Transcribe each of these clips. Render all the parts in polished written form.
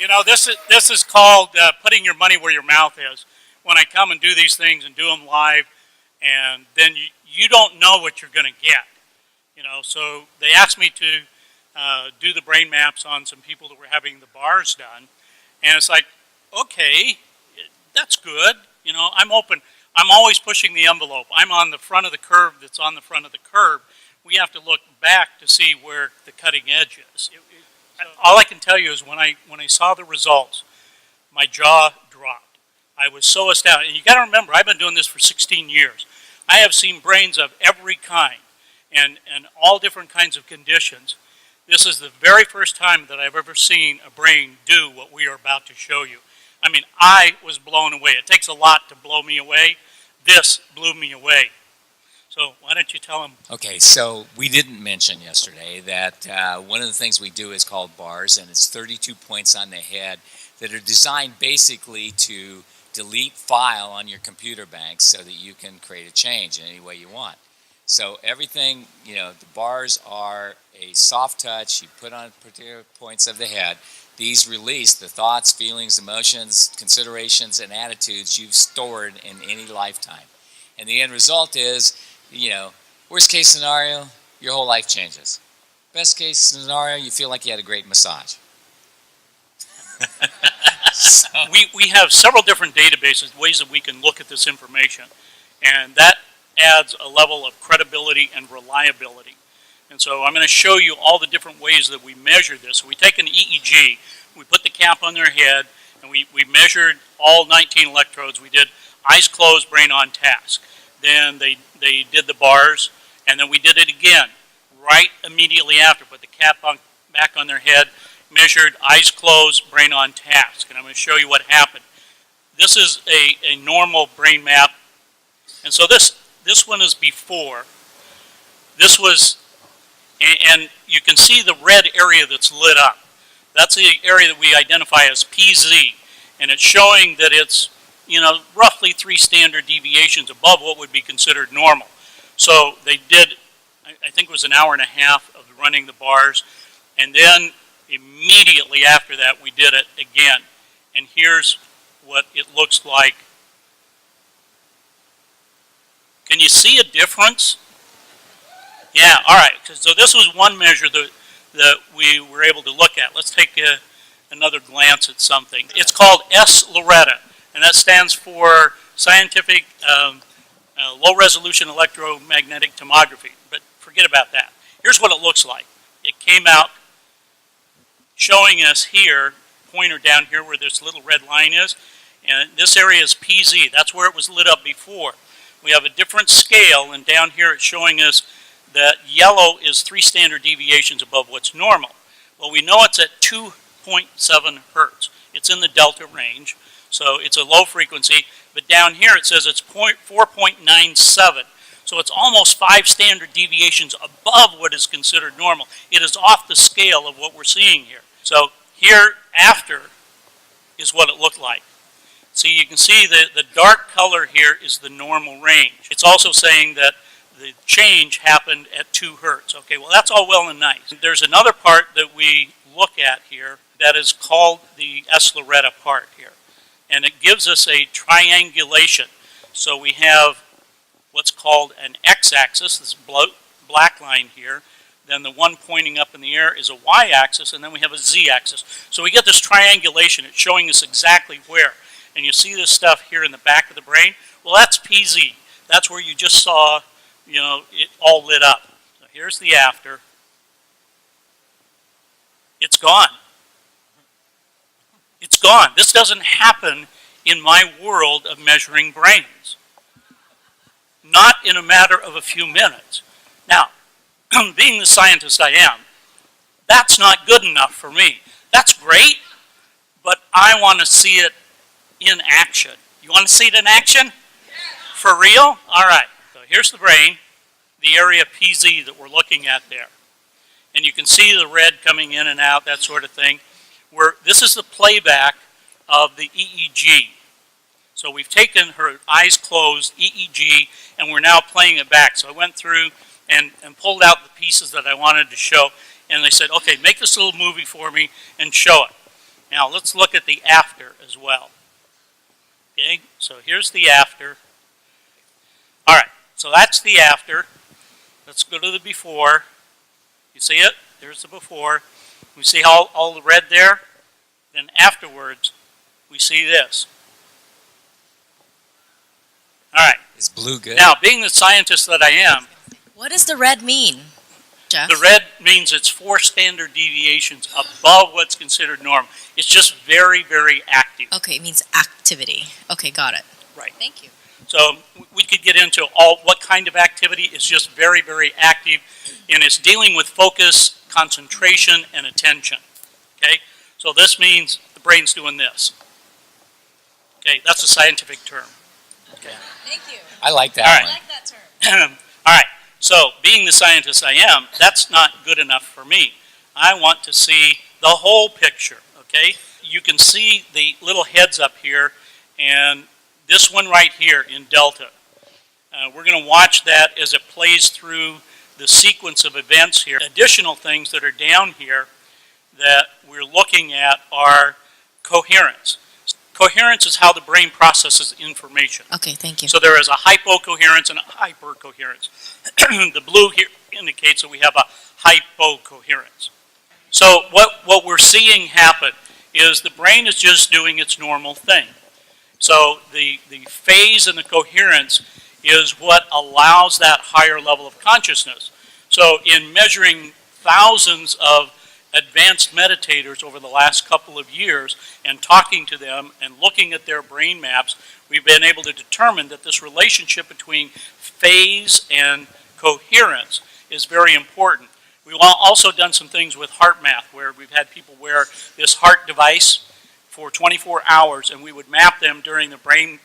You know, this is called putting your money where your mouth is. When I come and do these things and do them live, and then you don't know what you're going to get. You know, so they asked me to do the brain maps on some people that were having the bars done, and it's like, okay, that's good. You know, I'm open. I'm always pushing the envelope. I'm on the front of the curve that's on the front of the curve. We have to look back to see where the cutting edge is. All I can tell you is when I saw the results, my jaw dropped. I was so astounded. And you got to remember, I've been doing this for 16 years. I have seen brains of every kind and all different kinds of conditions. This is the very first time that I've ever seen a brain do what we are about to show you. I mean, I was blown away. It takes a lot to blow me away. This blew me away. So why don't you tell them? Okay, so we didn't mention yesterday that one of the things we do is called bars, and it's 32 points on the head that are designed basically to delete file on your computer bank so that you can create a change in any way you want. So everything, you know, the bars are a soft touch. You put on particular points of the head. These release the thoughts, feelings, emotions, considerations, and attitudes you've stored in any lifetime. And the end result is, you know, worst case scenario, your whole life changes. Best case scenario, you feel like you had a great massage. So. We have several different databases, ways that we can look at this information, and that adds a level of credibility and reliability. And so I'm going to show you all the different ways that we measure this. So we take an EEG, we put the cap on their head, and we measured all 19 electrodes. We did eyes closed, brain on task. Then they did the bars, and then we did it again right immediately after. Put the cap back on their head, measured eyes closed, brain on task. And I'm going to show you what happened. This is a normal brain map. And so this one is before. This was, and you can see the red area that's lit up. That's the area that we identify as PZ. And it's showing that it's, you know, roughly 3 standard deviations above what would be considered normal. So they did, I think it was an hour and a half of running the bars, and then immediately after that we did it again. And here's what it looks like. Can you see a difference? Yeah, all right. So this was one measure that we were able to look at. Let's take another glance at something. It's called S-Loretta. And that stands for Scientific Low-Resolution Electromagnetic Tomography. But forget about that. Here's what it looks like. It came out showing us here, pointer down here where this little red line is, and this area is PZ. That's where it was lit up before. We have a different scale, and down here it's showing us that yellow is 3 standard deviations above what's normal. Well, we know it's at 2.7 hertz. It's in the delta range. So it's a low frequency, but down here it says it's 4.97. So it's almost 5 standard deviations above what is considered normal. It is off the scale of what we're seeing here. So here after is what it looked like. See, you can see the dark color here is the normal range. It's also saying that the change happened at 2 hertz. Okay, well that's all well and nice. There's another part that we look at here that is called the S-Loretta part here. And it gives us a triangulation. So we have what's called an x-axis, this black line here. Then the one pointing up in the air is a y-axis, and then we have a z-axis. So we get this triangulation. It's showing us exactly where. And you see this stuff here in the back of the brain? Well, that's PZ. That's where you just saw, you know, it all lit up. So here's the after. It's gone. It's gone. This doesn't happen in my world of measuring brains. Not in a matter of a few minutes. Now, being the scientist I am, that's not good enough for me. That's great, but I want to see it in action. You want to see it in action? For real? All right. So here's the brain, the area PZ that we're looking at there. And you can see the red coming in and out, that sort of thing. This is the playback of the EEG. So we've taken her eyes closed EEG and we're now playing it back. So I went through and pulled out the pieces that I wanted to show, and they said, okay, make this little movie for me and show it. Now let's look at the after as well. Okay, so here's the after. All right, so that's the after. Let's go to the before. You see it? There's the before. We see all the red there. Then afterwards, we see this. All right. Is blue good? Now, being the scientist that I am, What does the red mean, Jeff? the red means it's 4 standard deviations above what's considered normal. It's just very, very active. Okay, it means activity. Okay, got it. Right. Thank you. So we could get into what kind of activity. It's just very, very active, and it's dealing with focus, concentration, and attention. Okay? So this means the brain's doing this. Okay, that's a scientific term. Okay. Thank you. I like that All right. one. like that term. All right, so being the scientist I am, that's not good enough for me. I want to see the whole picture, okay? You can see the little heads up here, and this one right here in delta. We're going to watch that as it plays through the sequence of events here. Additional things that are down here that we're looking at are coherence. Coherence is how the brain processes information. Okay, thank you. So there is a hypocoherence and a hypercoherence. The blue here indicates that we have a hypocoherence. So what we're seeing happen is the brain is just doing its normal thing. So the phase and the coherence is what allows that higher level of consciousness. So in measuring thousands of advanced meditators over the last couple of years and talking to them and looking at their brain maps, we've been able to determine that this relationship between phase and coherence is very important. We've also done some things with heart math where we've had people wear this heart device for 24 hours, and we would map them during the brain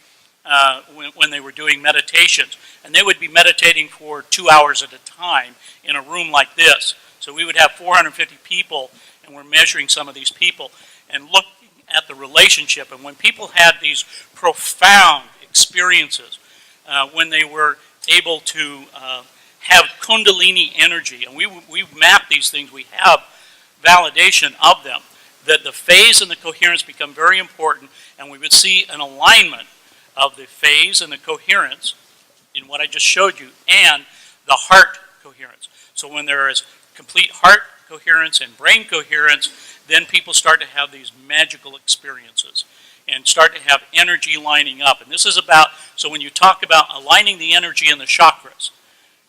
when they were doing meditations. And they would be meditating for 2 hours at a time in a room like this. So we would have 450 people, and we're measuring some of these people and looking at the relationship. And when people had these profound experiences, when they were able to have kundalini energy, and we map these things, we have validation of them, that the phase and the coherence become very important, and we would see an alignment of the phase and the coherence in what I just showed you, and the heart coherence. So when there is complete heart coherence and brain coherence, then people start to have these magical experiences and start to have energy lining up. And this is about, so when you talk about aligning the energy in the chakras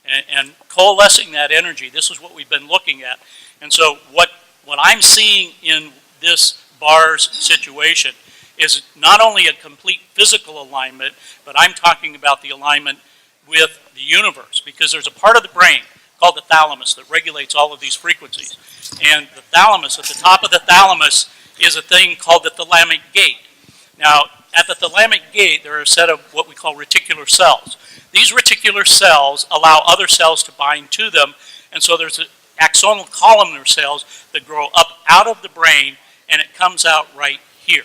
and coalescing that energy, this is what we've been looking at. And so what I'm seeing in this bars situation is not only a complete physical alignment, but I'm talking about the alignment with the universe, because there's a part of the brain called the thalamus that regulates all of these frequencies. And the thalamus, at the top of the thalamus, is a thing called the thalamic gate. Now, at the thalamic gate, there are a set of what we call reticular cells. These reticular cells allow other cells to bind to them, and so there's axonal columnar cells that grow up out of the brain, and it comes out right here.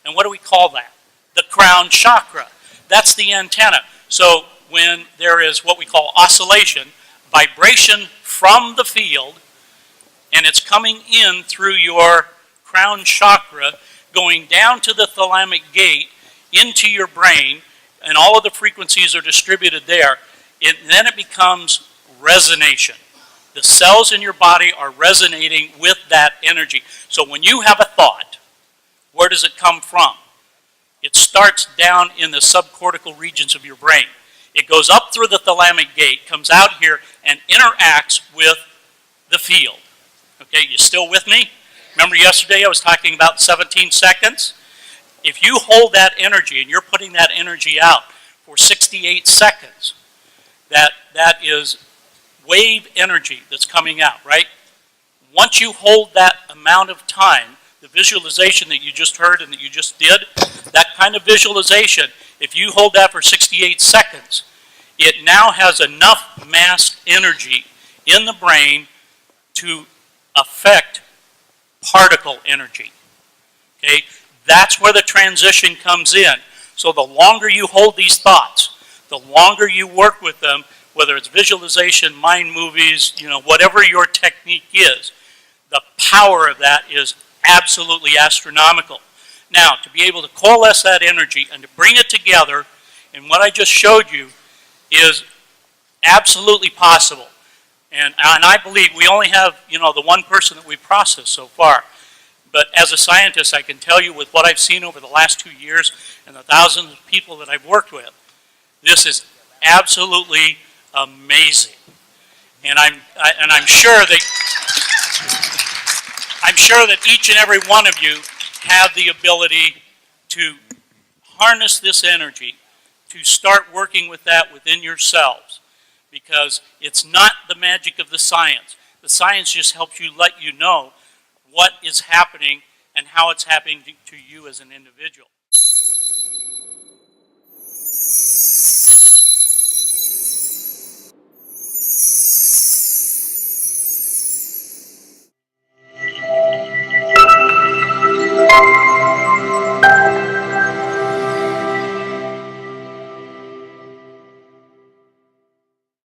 And what do we call that? The crown chakra. That's the antenna. So when there is what we call oscillation, vibration from the field, and it's coming in through your crown chakra, going down to the thalamic gate, into your brain, and all of the frequencies are distributed there, then it becomes resonation. The cells in your body are resonating with that energy. So when you have a thought, where does it come from? It starts down in the subcortical regions of your brain. It goes up through the thalamic gate, comes out here, and interacts with the field. Okay, you still with me? Remember yesterday I was talking about 17 seconds? If you hold that energy and you're putting that energy out for 68 seconds, that is wave energy that's coming out, right? Once you hold that amount of time, the visualization that you just heard and that you just did, that kind of visualization, if you hold that for 68 seconds, it now has enough mass energy in the brain to affect particle energy. Okay? That's where the transition comes in. So the longer you hold these thoughts, the longer you work with them, whether it's visualization, mind movies, whatever your technique is, the power of that is absolutely astronomical. Now, to be able to coalesce that energy and to bring it together in what I just showed you is absolutely possible. And I believe we only have, you know, the one person that we processed so far. But as a scientist, I can tell you with what I've seen over the last 2 years and the thousands of people that I've worked with, this is absolutely amazing. And I'm sure that each and every one of you have the ability to harness this energy, to start working with that within yourselves, because it's not the magic of the science. The science just helps you let you know what is happening and how it's happening to you as an individual.